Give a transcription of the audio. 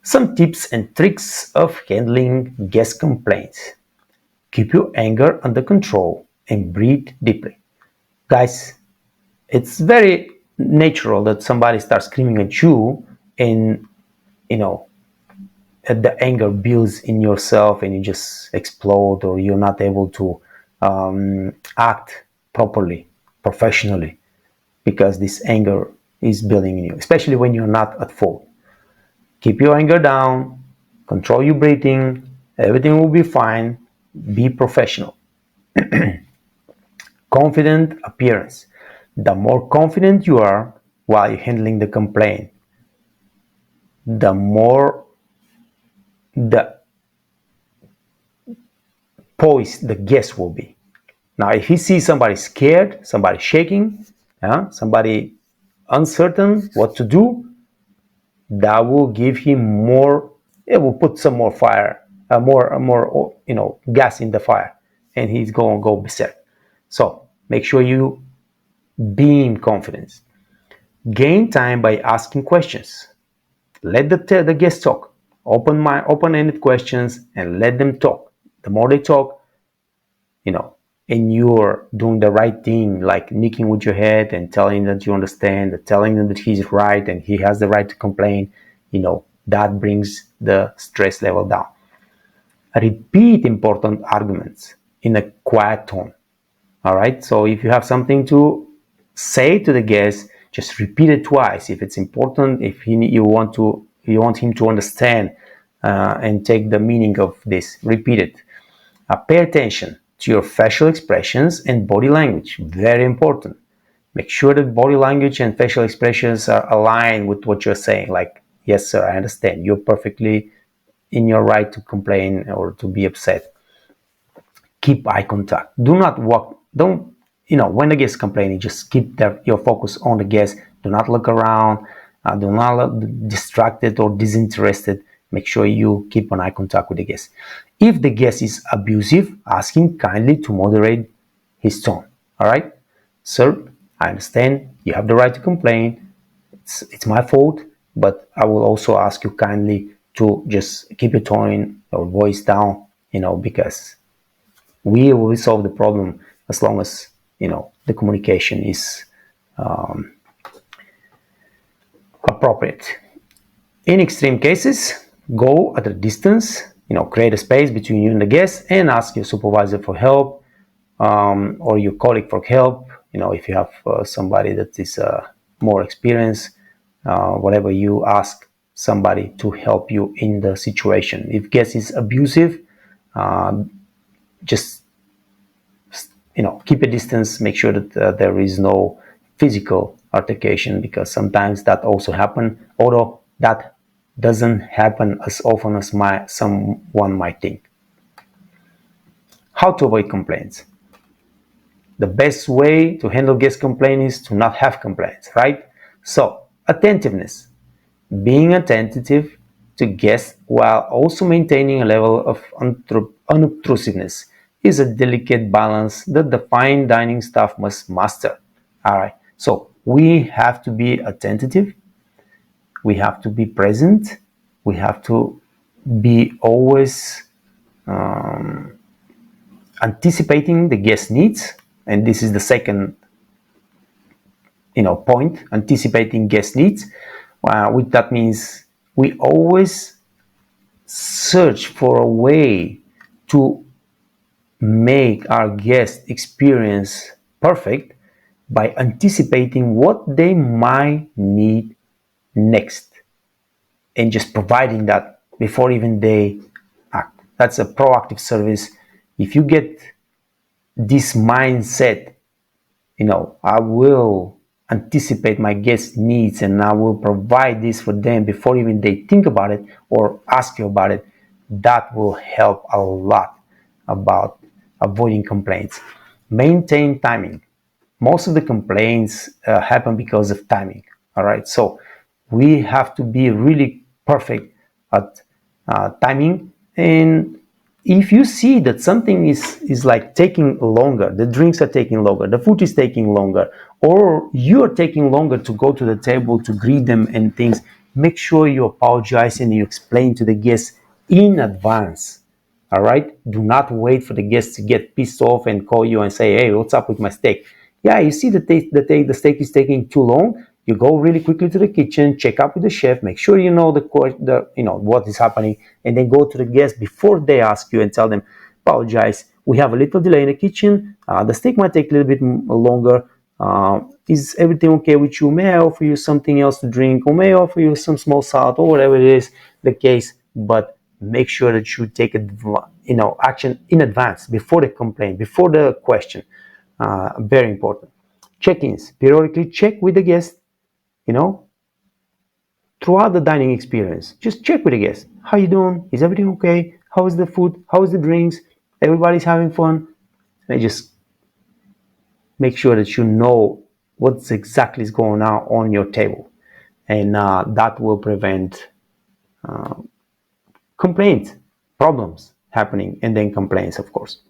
Some tips and tricks of handling guest complaints. Keep your anger under control and breathe deeply. Guys, it's very natural that somebody starts screaming at you and, you know, the anger builds in yourself and you just explode, or you're not able to act properly, professionally, because this anger is building in you, especially when you're not at fault. Keep your anger down, control your breathing, everything will be fine. Be professional. Confident appearance. The more confident you are while you're handling the complaint, the more the poised the guest will be. Now, if he sees somebody scared, somebody shaking, somebody uncertain what to do, that will give him more. It will put some more fire, more gas in the fire, and he's going to go berserk. So make sure you beam confidence. Gain time by asking questions. Let the guest talk. Open-ended questions and let them talk. The more they talk, and you're doing the right thing, like nicking with your head and telling that you understand, telling them that he's right and he has the right to complain, that brings the stress level down. Repeat important arguments in a quiet tone. All right. So if you have something to say to the guest, just repeat it twice. If it's important, if you want him to understand and take the meaning of this, repeat it. Pay attention to your facial expressions and body language. Very important. Make sure that body language and facial expressions are aligned with what you're saying. Like, yes, sir, I understand. You're perfectly in your right to complain or to be upset. Keep eye contact. Do not walk. Don't, when the guest is complaining, just keep your focus on the guest. Do not look around. Do not look distracted or disinterested. Make sure you keep an eye contact with the guest. If the guest is abusive, ask him kindly to moderate his tone. All right? Sir, I understand. You have the right to complain. It's my fault, but I will also ask you kindly to just keep your tone or voice down, because we will solve the problem as long as, the communication is appropriate. In extreme cases, go at a distance, create a space between you and the guest and ask your supervisor for help, or your colleague for help. If you have somebody that is more experienced, whatever, you ask somebody to help you in the situation. If guest is abusive, just keep a distance. Make sure that there is no physical altercation, because sometimes that also happen, although that doesn't happen as often as someone might think. How to avoid complaints? The best way to handle guest complaints is to not have complaints, right? So, attentiveness. Being attentive to guests while also maintaining a level of unobtrusiveness is a delicate balance that the fine dining staff must master. All right. So we have to be attentive. We have to be present. We have to be always anticipating the guest needs. And this is the second, point, anticipating guest needs. Which that means we always search for a way to make our guest experience perfect by anticipating what they might need next and just providing that before even they act. That's a proactive service. If you get this mindset, I will anticipate my guest needs and I will provide this for them before even they think about it or ask you about it, that will help a lot about avoiding complaints. Maintain timing. Most of the complaints happen because of timing. All right, so we have to be really perfect at timing. And if you see that something is like taking longer, the drinks are taking longer, the food is taking longer, or you're taking longer to go to the table to greet them and things, make sure you apologize and you explain to the guest in advance. All right, do not wait for the guest to get pissed off and call you and say, hey, what's up with my steak? Yeah, you see the steak is taking too long. You go really quickly to the kitchen, check up with the chef, make sure you know what is happening, and then go to the guest before they ask you and tell them, apologize, we have a little delay in the kitchen. The steak might take a little bit longer. Is everything okay with you? May I offer you something else to drink, or may I offer you some small salt, or whatever it is the case? But make sure that you take action in advance, before the complaint, before the question. Very important. Check-ins. Periodically check with the guest. You know, throughout the dining experience, just check with the guest. How you doing? Is everything okay? How is the food? How is the drinks? Everybody's having fun. And just make sure that you know what's exactly is going on your table, and that will prevent complaints, problems happening, and then complaints, of course.